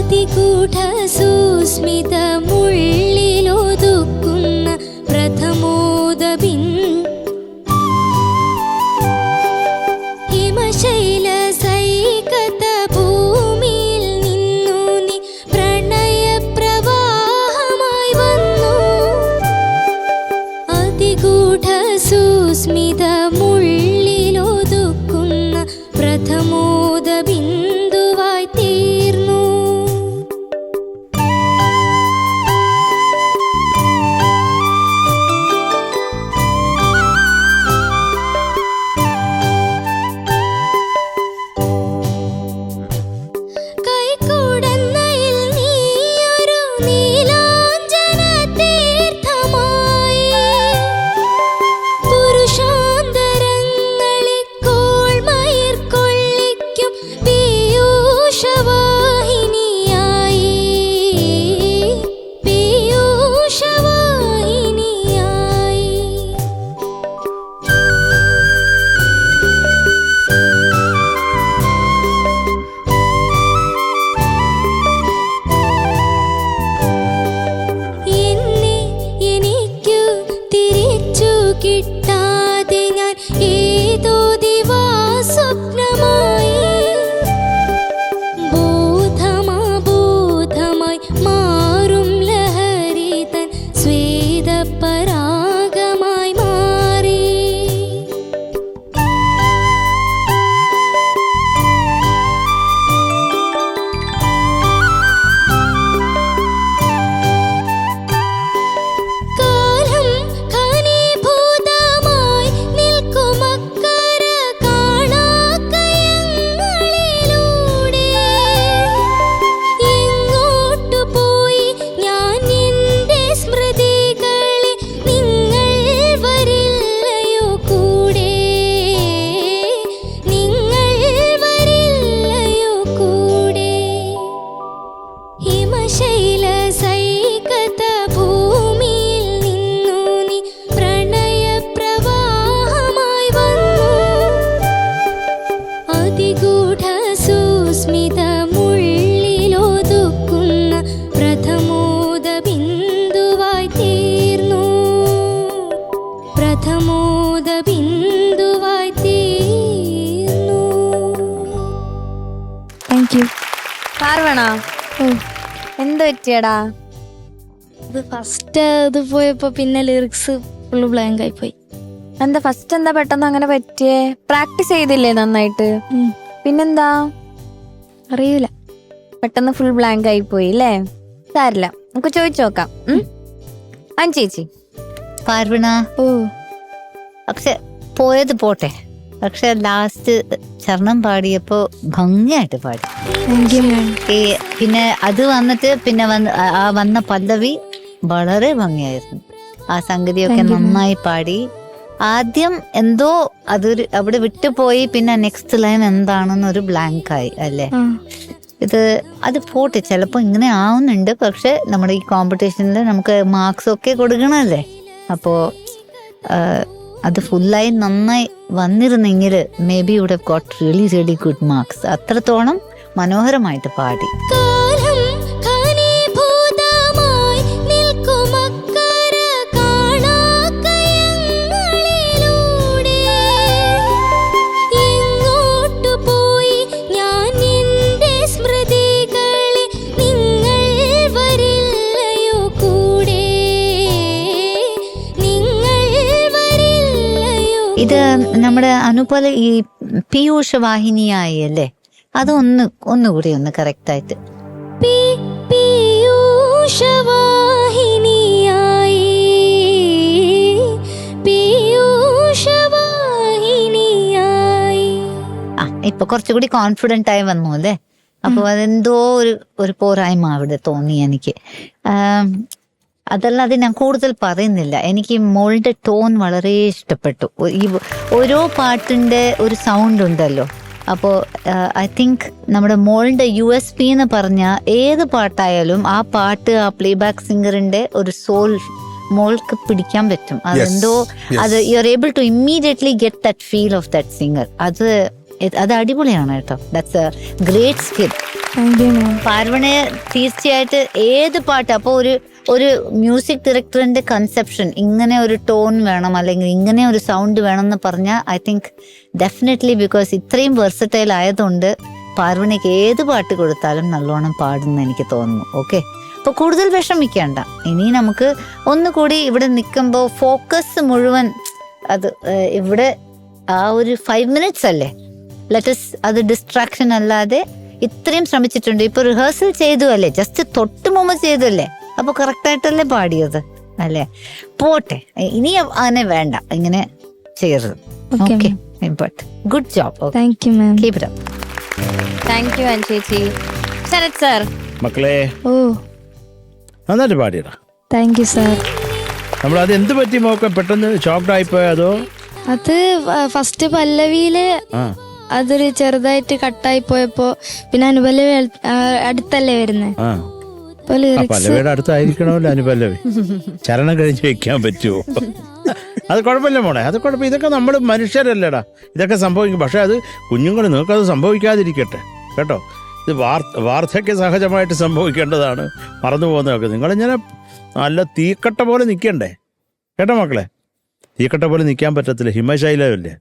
അതിഗൂഢ സുസ്മിതമുള്ളിലൊതുക്കുന്ന പ്രഥമോദബിൻ ഹിമശൈല സൈകത ഭൂമിയിൽ നിന്നു നീ പ്രണയപ്രവാഹമായി വന്നു. അതിഗൂഢ സുസ്മിതമുള്ളിലൊതുക്കുന്ന പ്രഥമോദ ബിന്ദുവായി തീർന്നു. കൈക്കുടന്നയിൽ നീയൊരു നീലാഞ്ജന തീർത്ഥമായി പുരുഷാന്തരങ്ങളിൽ കോൾമയിർ കൊള്ളിക്കും പീയൂഷവാഹിനിയായി പീയൂഷവാഹിനിയായി. എന്നെ എനിക്കു തിരിച്ചു കിട്ടാതെ ഞാൻ ഏതോ ദിവാസ്വപ്നമായി ബോധമാബോധമായി മാറും ലഹരി തൻ സ്വേദപരാഗമായി മാറി. കാലം ഘനീഭൂതമായി നിൽക്കുമക്കര കാണാക്കയങ്ങളിലൂടെ എങ്ങോട്ടു പോയി ഞാൻ എൻ്റെ സ്മൃതികളെ നിങ്ങൾ വരില്ലയോ കൂടെ നിങ്ങൾ വരില്ലയോ കൂടെ. ഹിമശൈല സൈകത ഭൂമിയിൽ നിന്നു നീ പ്രണയപ്രവാഹമായി വന്നു. അതിഗൂഢ സുസ്മിതമുള്ളിലൊതുക്കുന്ന പ്രഥമോദ ബിന്ദുവായി തീർന്നു. പ്രഥമോദ ബിന്ദുവായി തീർന്നു. Thank you. പാർവണ, എന്ത് പറ്റിയടാ? ഇത് ഫസ്റ്റ് ഇത് പോയപ്പോ പിന്നെ ലിറിക്സ് ഫുള്ള് ബ്ലാങ്ക് ആയി പോയി. എന്താ ഫസ്റ്റ് എന്താ പെട്ടെന്ന് അങ്ങനെ പറ്റിയേ? പ്രാക്ടീസ് ചെയ്തില്ലേ നന്നായിട്ട്? പിന്നെന്താ അറിയൂല, പെട്ടെന്ന് ഫുൾ ബ്ലാങ്ക് ആയി പോയി അല്ലേ? സാരില്ല, നമുക്ക് ചോദിച്ചു നോക്കാം. ചേച്ചി പാർവണ, ഓ പക്ഷെ പോയത് പോട്ടെ, പക്ഷെ ലാസ്റ്റ് ചരണം പാടിയപ്പോ ഭംഗിയായിട്ട് പാടി. താങ്ക് യു മാം. പിന്നെ അത് വന്നിട്ട് പിന്നെ വന്ന പല്ലവി വളരെ ഭംഗിയായിരുന്നു. ആ സംഗതിയൊക്കെ നന്നായി പാടി. ആദ്യം എന്തോ അതൊരു അവിടെ വിട്ടുപോയി, പിന്നെ നെക്സ്റ്റ് ലൈൻ എന്താണെന്നൊരു ബ്ലാങ്ക് ആയി അല്ലേ? അത് പോട്ടെ, ചിലപ്പോ ഇങ്ങനെ ആവുന്നുണ്ട്. പക്ഷെ നമ്മുടെ ഈ കോമ്പറ്റീഷനിൽ നമുക്ക് മാർക്സ് ഒക്കെ കൊടുക്കണല്ലേ, അപ്പോ അത് ഫുള്ളായി നന്നായി വന്നിരുന്നെങ്കിൽ maybe would have got really good marks. അത്രത്തോളം മനോഹരമായിട്ട് പാടി. കാലം ഘനീഭൂതമായി നിൽക്കുമക്കര കാണാക്കയങ്ങളിലൂടെ എങ്ങോട്ടു പോയി ഞാൻ എൻ്റെ സ്മൃതികളെ നിങ്ങൾ വരില്ലയോ കൂടെ നിങ്ങൾ വരില്ലയോ. ഇത് നമ്മുടെ അനുപോലെ ഈ പീയൂഷ വാഹിനിയായി അല്ലേ? അത് ഒന്നുകൂടി ഒന്ന് കറക്റ്റ് ആയിട്ട്. പീയൂഷവാഹിനിയായി പീയൂഷവാഹിനിയായി. ഇപ്പൊ കുറച്ചുകൂടി കോൺഫിഡന്റ് ആയി വന്നു അല്ലേ? അപ്പൊ അതെന്തോ ഒരു പോരായ്മ അവിടെ തോന്നി എനിക്ക്. അതല്ലാതെ ഞാൻ കൂടുതൽ പറയുന്നില്ല. എനിക്ക് മോളുടെ ടോൺ വളരെ ഇഷ്ടപ്പെട്ടു. ഈ ഓരോ പാട്ടിന്റെ ഒരു സൗണ്ട് ഉണ്ടല്ലോ. അപ്പോൾ ഐ തിങ്ക് നമ്മുടെ മോളുടെ USP എന്ന് പറഞ്ഞാൽ ഏത് പാട്ടായാലും ആ പാട്ട്, ആ പ്ലേബാക്ക് സിംഗറിന്റെ ഒരു സോൾ മോൾക്ക് പിടിക്കാൻ പറ്റും. അതെന്തോ അത് you are able to immediately get that feel of that singer. അത് അത് അടിപൊളിയാണ് കേട്ടോ. That's a great skill. Thank you ma'am. പാർവണെ തീർച്ചയായിട്ട് ഏത് പാട്ട് അപ്പോൾ ഒരു മ്യൂസിക് ഡയറക്ടറിന്റെ കൺസെപ്ഷൻ ഇങ്ങനെ ഒരു ടോൺ വേണം അല്ലെങ്കിൽ ഇങ്ങനെ ഒരു സൗണ്ട് വേണം എന്ന് പറഞ്ഞാൽ ഐ തിങ്ക് ഡെഫിനറ്റ്ലി ബിക്കോസ് ഇത്രയും വെർസറ്റൈൽ ആയതുകൊണ്ട് പാർവണയ്ക്ക് ഏത് പാട്ട് കൊടുത്താലും നല്ലോണം പാടുമെന്ന് എനിക്ക് തോന്നുന്നു. ഓക്കെ, അപ്പോൾ കൂടുതൽ വിഷമിക്കേണ്ട. ഇനി നമുക്ക് ഒന്നുകൂടി ഇവിടെ നിൽക്കുമ്പോൾ ഫോക്കസ് മുഴുവൻ അത് ഇവിടെ ആ ഒരു 5 minutes അല്ലേ, ലെറ്റസ് അത് ഡിസ്ട്രാക്ഷൻ അല്ലാതെ ഇത്രയും ശ്രമിച്ചിട്ടുണ്ട്. ഇപ്പൊ റിഹേഴ്സൽ ചെയ്തു അല്ലേ, ജസ്റ്റ് തൊട്ട് മുമ്പ് ചെയ്തു അല്ലേ, അപ്പൊ കറക്റ്റ് ആയിട്ടല്ലേ പാടിയത് അല്ലേ. പോട്ടെ, ഇനി അങ്ങനെ വേണ്ട, ഇങ്ങനെ ചെയ്യരുത്. Okay, good job. Thank you ma'am. Keep it up. Thank you ചേച്ചി. ശരത് സാർ. മക്കളെ ഓ നന്നായിട്ട് പാടിയടാ. Thank you sir. നമ്മൾ അത് എന്ത് പറ്റി മോക്കം പെട്ടെന്ന് ഷോക്ക്ഡ് ആയിപ്പോയോ അതോ? അത് ഫസ്റ്റ് പല്ലവിയില് ആ അതൊരു ചെറുതായിട്ട് കട്ടായി പോയപ്പോ പിന്നെ അനുപല്ലവി അടുത്തല്ലേ വരുന്നേ. ആ അപ്പൊ lyrics പല്ലവിയുടെ അടുത്തായിരിക്കണമല്ലോ അനുപല്ലവി. ചരണം കഴിഞ്ഞ് വെക്കാൻ പറ്റുമോ? അത് കുഴപ്പമില്ല മോളെ, അത് കുഴപ്പമില്ല. ഇതൊക്കെ നമ്മൾ മനുഷ്യരല്ലേടാ, ഇതൊക്കെ സംഭവിക്കും. പക്ഷെ അത് കുഞ്ഞുങ്ങൾ നിങ്ങൾക്കത് സംഭവിക്കാതിരിക്കട്ടെ കേട്ടോ. ഇത് വാർദ്ധക്യ സഹജമായിട്ട് സംഭവിക്കേണ്ടതാണ്, മറന്നു പോകുന്നതൊക്കെ. നിങ്ങളിങ്ങനെ നല്ല തീക്കട്ട പോലെ നിൽക്കണ്ടേ കേട്ടോ മക്കളെ. തീക്കട്ട പോലെ നിൽക്കാൻ പറ്റത്തില്ല, ഹിമശൈലമല്ലേ.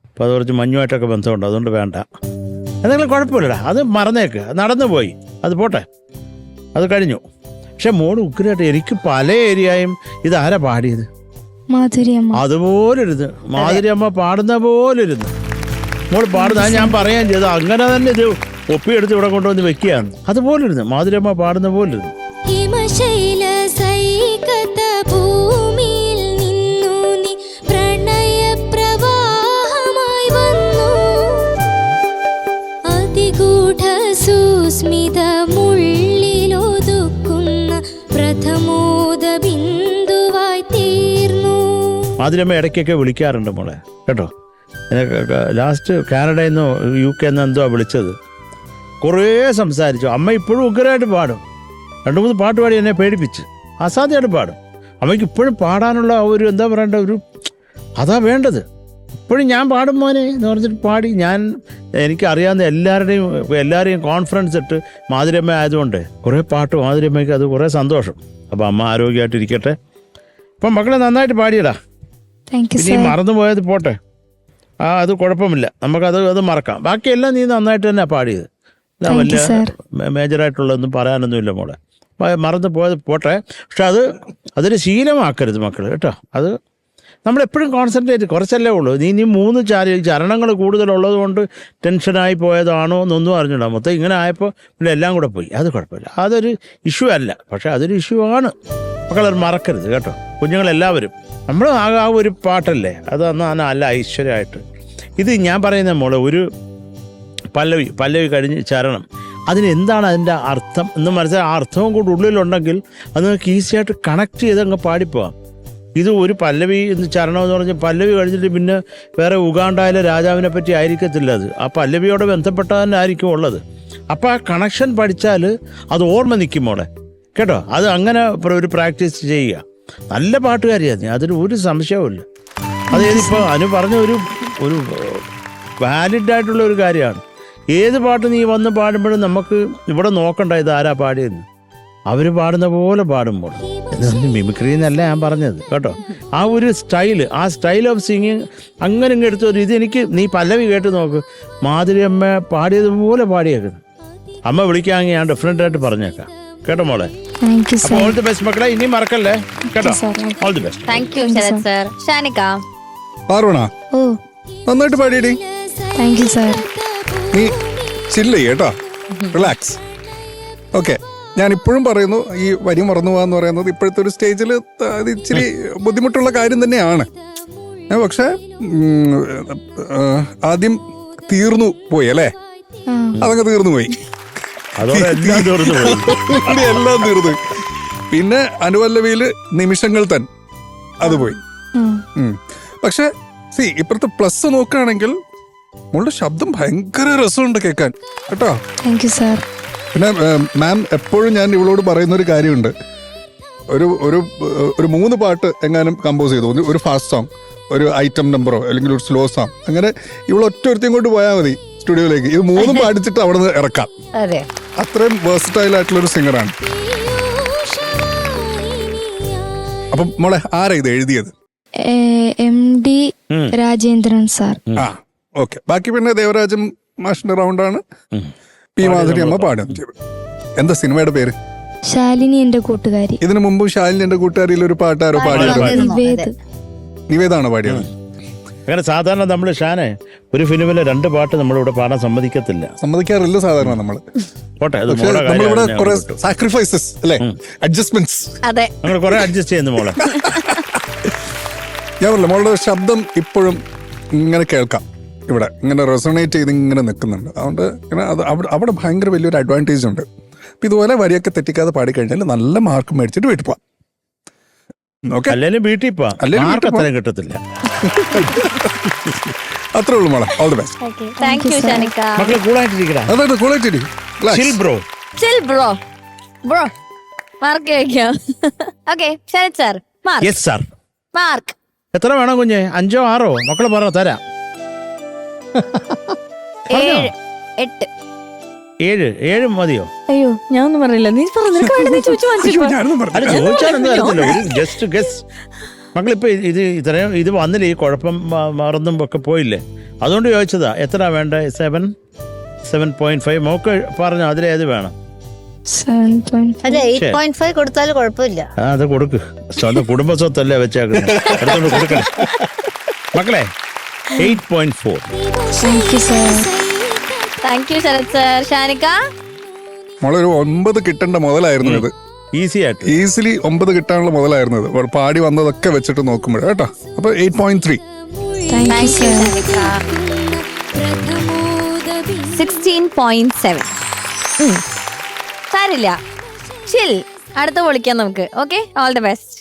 അപ്പോൾ അത് കുറച്ച് മഞ്ഞുമായിട്ടൊക്കെ ബന്ധമുണ്ട്, അതുകൊണ്ട് വേണ്ട. എന്തെങ്കിലും കുഴപ്പമില്ലടാ, അത് മറന്നേക്ക്, നടന്നു പോയി, അത് പോട്ടെ, അത് കഴിഞ്ഞു. പക്ഷെ മോള് ഉഗ്രമായിട്ട് എനിക്ക് പല ഏരിയയും ഇതാരാ പാടിയത് മാധുര്യമ്മ അതുപോലെ ഇരുന്ന്, മാധുര്യമ്മ പാടുന്ന പോലെ ഇരുന്ന് മോള് പാടുന്ന ഞാൻ പറയാൻ ചെയ്തു. അങ്ങനെ തന്നെ ഇത് ഒപ്പിയെടുത്ത് ഇവിടെ കൊണ്ടുവന്ന് വെക്കുകയാണ്. അതുപോലെ ഇരുന്ന് മാധുര്യമ്മ പാടുന്ന പോലെ ഇരുന്ന്. ഹിമശൈല സൈകത ഭൂമിയിൽ നിന്നു നീ പ്രണയ പ്രവാഹമായി വന്നു അതിഗൂഢ സുസ്മിത മുള്ളിലൊതുക്കുന്ന പ്രഥമോദ ബിന്ദുവായി തീർന്നു. മാധുര്യമ്മ ഇടയ്ക്കൊക്കെ വിളിക്കാറുണ്ട് മോളെ കേട്ടോ. ലാസ്റ്റ് കാനഡയിൽ നിന്നോ UK എന്തോ വിളിച്ചത്. കുറേ സംസാരിച്ചു. അമ്മ ഇപ്പോഴും ഉഗ്രമായിട്ട് പാടും. 2-3 പാട്ട് പാടി എന്നെ പേടിപ്പിച്ച്. അസാധ്യമായിട്ട് പാടും. അമ്മയ്ക്ക് ഇപ്പോഴും പാടാനുള്ള ഒരു എന്താ പറയേണ്ട ഒരു അതാ വേണ്ടത്. ഇപ്പോഴും ഞാൻ പാടും മോനെ എന്ന് പറഞ്ഞിട്ട് പാടി. എനിക്കറിയാവുന്ന എല്ലാവരെയും കോൺഫിഡൻസ് ഇട്ട് മാധുര്യമ്മ ആയതുകൊണ്ട് കുറേ പാട്ട് മാധുര്യമ്മയ്ക്ക് അത് കുറേ സന്തോഷം. അപ്പോൾ അമ്മ ആരോഗ്യമായിട്ടിരിക്കട്ടെ. അപ്പം മക്കളെ നന്നായിട്ട് പാടിയടാ. താങ്ക് യു ഇനി സാർ. മറന്നു പോയത് പോട്ടെ, അത് കുഴപ്പമില്ല, നമുക്കത് മറക്കാം. ബാക്കിയെല്ലാം നീ നന്നായിട്ട് തന്നെ പാടിയത്. Thank you, sir. മേജറായിട്ടുള്ളതൊന്നും പറയാനൊന്നുമില്ല മോളെ. മറന്നു പോയത് പോട്ടെ. പക്ഷെ അതൊരു ശീലമാക്കരുത് മക്കൾ കേട്ടോ. അത് നമ്മളെപ്പോഴും കോൺസെൻട്രേറ്റ്, കുറച്ചല്ലേ ഉള്ളൂ. നീ 3 ചരണങ്ങൾ കൂടുതലുള്ളത് കൊണ്ട് ടെൻഷനായി പോയതാണോ എന്നൊന്നും അറിഞ്ഞില്ല. മൊത്തം ഇങ്ങനെ ആയപ്പോൾ പിന്നെ എല്ലാം കൂടെ പോയി. അത് കുഴപ്പമില്ല, അതൊരു ഇഷ്യൂ അല്ല. പക്ഷെ അതൊരു ഇഷ്യൂ ആണ്. മക്കളത് മറക്കരുത് കേട്ടോ. കുഞ്ഞുങ്ങളെല്ലാവരും നമ്മൾ ആ ഒരു പാട്ടല്ലേ, അത് നല്ല ഐശ്വര്യമായിട്ട്. ഇത് ഞാൻ പറയുന്ന മോളെ ഒരു പല്ലവി കഴിഞ്ഞ് ചരണം, അതിനെന്താണ് അതിൻ്റെ അർത്ഥം എന്ന് മനസ്സിലായി. ആ അർത്ഥവും കൂടി ഉള്ളിലുണ്ടെങ്കിൽ അത് നിങ്ങൾക്ക് ഈസിയായിട്ട് കണക്ട് ചെയ്ത് അങ്ങ് പാടിപ്പോവാം. ഇത് ഒരു പല്ലവി ചരണം എന്ന് പറഞ്ഞാൽ പല്ലവി കഴിഞ്ഞിട്ട് പിന്നെ വേറെ ഉഗാണ്ടായിലെ രാജാവിനെ പറ്റി ആയിരിക്കത്തില്ല. ആ പല്ലവിയോട് ബന്ധപ്പെട്ട തന്നെ ആയിരിക്കും ഉള്ളത്. അപ്പോൾ ആ കണക്ഷൻ പഠിച്ചാൽ അത് ഓർമ്മ നിൽക്കും മോളെ കേട്ടോ. അത് അങ്ങനെ ഒരു പ്രാക്ടീസ് ചെയ്യുക. നല്ല പാട്ടുകാരിയാണ് നീ, അതിന് ഒരു സംശയവുമില്ല. അതേതിപ്പോൾ അനു പറഞ്ഞ ഒരു വാലിഡായിട്ടുള്ള ഒരു കാര്യമാണ്. ഏത് പാട്ട് നീ വന്ന് പാടുമ്പോഴും നമുക്ക് ഇവിടെ നോക്കണ്ട ഇത് ആരാ പാടിയെന്ന്. അവർ പാടുന്ന പോലെ പാടുമ്പോൾ മിമിക്രി എന്നല്ല ഞാൻ പറഞ്ഞത് കേട്ടോ. ആ ഒരു ആ സ്റ്റൈൽ ഓഫ് സിംഗിങ് അങ്ങനെ ഇങ്ങ് എടുത്തൊരു എനിക്ക് നീ പല്ലവി കേട്ട് നോക്ക്. മാധുര്യമ്മ പാടിയതുപോലെ പാടിയേക്കുന്നു. അമ്മ വിളിക്കാമെങ്കിൽ ഞാൻ ഡിഫറെൻ്റ് പറഞ്ഞേക്കാം കേട്ടോ മോളെ. താങ്ക് യു അപ്പോൾ സാർ. ഓൾ ദി ബെസ്റ്റ് മക്കളെ, ഇനി മറക്കല്ലേ കേട്ടോ. All the best. Thank you Sarath sir. Shanika. Parvana ഓ നന്നായിട്ട് പാടിയടി. Thank you sir. നീ ചില്ല് കേട്ടോ, റിലാക്സ്. ഓക്കെ, ഞാൻ ഇപ്പോഴും പറയുന്നു, ഈ വരി മറന്നു പോകാന്ന് പറയുന്നത് ഇപ്പോഴത്തെ ഒരു സ്റ്റേജിൽ അത് ഇച്ചിരി ബുദ്ധിമുട്ടുള്ള കാര്യം തന്നെയാണ്. പക്ഷെ ആദ്യം തീർന്നു പോയി അല്ലേ, അതങ്ങ് തീർന്നു പോയി, അതോടെ എല്ലാം തീർന്നു പോയി. എല്ലാം തീർന്നു. പിന്നെ അനുപല്ലവിയില് നിമിഷങ്ങൾ തൻ അത് പോയി. പക്ഷെ ഇപ്പുറത്തെ പ്ലസ് നോക്കുകയാണെങ്കിൽ മോളുടെ ശബ്ദം ഭയങ്കര രസമുണ്ട് കേൾക്കാൻ കേട്ടോ. Thank you sir. പിന്നെ മാം എപ്പോഴും ഞാൻ ഇവളോട് പറയുന്ന ഒരു കാര്യമുണ്ട്, ഒരു 3 പാട്ട് എങ്ങാനും കമ്പോസ് ചെയ്തു, ഒരു ഫാസ്റ്റ് സോങ്, ഒരു ഐറ്റം നമ്പറോ അല്ലെങ്കിൽ ഒരു സ്ലോ സോങ്, അങ്ങനെ ഇവിടെ ഒറ്റൊരുത്തേം കൊണ്ട് പോയാൽ മതി സ്റ്റുഡിയോയിലേക്ക്. ഇത് 3 പാടിച്ചിട്ട് അവിടെ നിന്ന് ഇറക്കാം. അതെ. അത്രയും വേഴ്സറ്റൈൽ ആയിട്ടുള്ള ഒരു സിംഗറാണ്. അപ്പം മോളെ ആരാ ഇത് എഴുതിയത്? MD Rajendran sir. ആ ഓക്കെ. ബാക്കി പിന്നെ ദേവരാജൻ മാഷിന്റെ റൗണ്ടാണ്. പി മാധുരി അമ്മ പാടുകയും ചെയ്തു. എന്താ സിനിമയുടെ പേര്? ശാലിനി എന്റെ കൂട്ടുകാരി. ഇതിനു മുമ്പ് ശാലിനി എന്റെ കൂട്ടുകാരിയിൽ ഒരു പാട്ടാരോ പാടിയത്? നിവേദ്. നിവേദാണോ പാടിയത്? അങ്ങനെ സാധാരണ നമ്മൾ ഷാനെ ഒരു ഫിലിമിലെ 2 പാട്ട് നമ്മളിവിടെ പാടാൻ സമ്മതിക്കത്തില്ല. സമ്മതിക്കാറില്ല സാധാരണ നമ്മള്. പോട്ടെ, അത് പക്ഷേ മോളുടെ നമ്മളിവിടെ കാര്യം കുറെ ഞാൻ വിട്ടു. സാക്രിഫൈസസ് അല്ലെ, അഡ്ജസ്റ്റ്മെന്റ്സ് അതെ. അങ്ങനെ കുറെ അഡ്ജസ്റ്റ് ചെയ്യുന്നു മോളെ. ഞാൻ പറഞ്ഞില്ല, മോളുടെ ശബ്ദം ഇപ്പോഴും ഇങ്ങനെ കേൾക്കാം, ഇവിടെ ഇങ്ങനെ റെസൊണേറ്റ് ചെയ്ത് ഇങ്ങനെ നിൽക്കുന്നുണ്ട്. അതുകൊണ്ട് ഇങ്ങനെ അത് അവിടെ ഭയങ്കര വലിയൊരു അഡ്വാൻറ്റേജ് ഉണ്ട്. അപ്പം ഇതുപോലെ വരിയൊക്കെ തെറ്റിക്കാതെ പാടിക്കഴിഞ്ഞാൽ നല്ല മാർക്ക് മേടിച്ചിട്ട് വീട്ടിൽ പോവാം. ഓക്കെ, അല്ലെങ്കിലും വീട്ടിൽ പോവാം, അല്ലെങ്കിലും മാർക്ക് വീട്ടിൽ അത്രയും കിട്ടത്തില്ല. അത്രേ ഉള്ളൂ മോളെ. All the best. Thank you Shanika. മക്കളെ കൂളായിട്ടിരിക്കടാ. അതായത് കൂളായിട്ടിരി. Chill bro. Chill bro. Bro mark കഴിക്കാം. Okay Sarath sir, mark. Yes sir. Mark എത്ര വേണം കുഞ്ഞെ? 5ഓ 6ഓ? മക്കള് പറ, തരാം. 7, 8. 7 മതിയോ? അയ്യോ ഞാൻ ഒന്നും പറഞ്ഞില്ല. നീ പറഞ്ഞു അയ്യോ, ഞാനൊന്നും അല്ല, പറഞ്ഞില്ല. ചോദിച്ചാലൊന്നും അറിയത്തില്ല, ഒരു ജസ്റ്റ് ഗസ്. മക്കളിപ്പോ ഇത്രയും ഇത് വന്നില്ല, ഈ കുഴപ്പം മറന്നും ഒക്കെ പോയില്ലേ, അതുകൊണ്ട് ചോദിച്ചതാ. എത്ര വേണ്ട? 7.5. മോക്ക് പറഞ്ഞു അതിലേത് വേണം? 7.5. അല്ല 8.5 കൊടുത്താലും കുഴപ്പമില്ല. അത് കൊടുക്ക്, സ്വന്തം കുടുംബ സ്വത്തല്ലേ വെച്ചേക്കുന്നത്, എടുത്തോണ്ട് കൊടുക്കണം. മക്കളെ 8.4. Thank you sir. Thank you Sarath sir. Shanika മോളെ ഒരു 9 കിട്ടേണ്ട മുതലായിരുന്നു ഇത്. ഈസി ആയിട്ട് ഈസിലി 9 കിട്ടാനുള്ള മുതലായിരുന്നത്. പാടി വന്നതൊക്കെ വെച്ചിട്ട് നോക്കുമ്പോഴേ കേട്ടോ. അപ്പൊ 8.3. Thank you sir. ഷാനിക്ക 16.7. സാരില്ല, ചിൽ. അടുത്ത പൊളിക്കാം നമുക്ക്. Okay, all the best.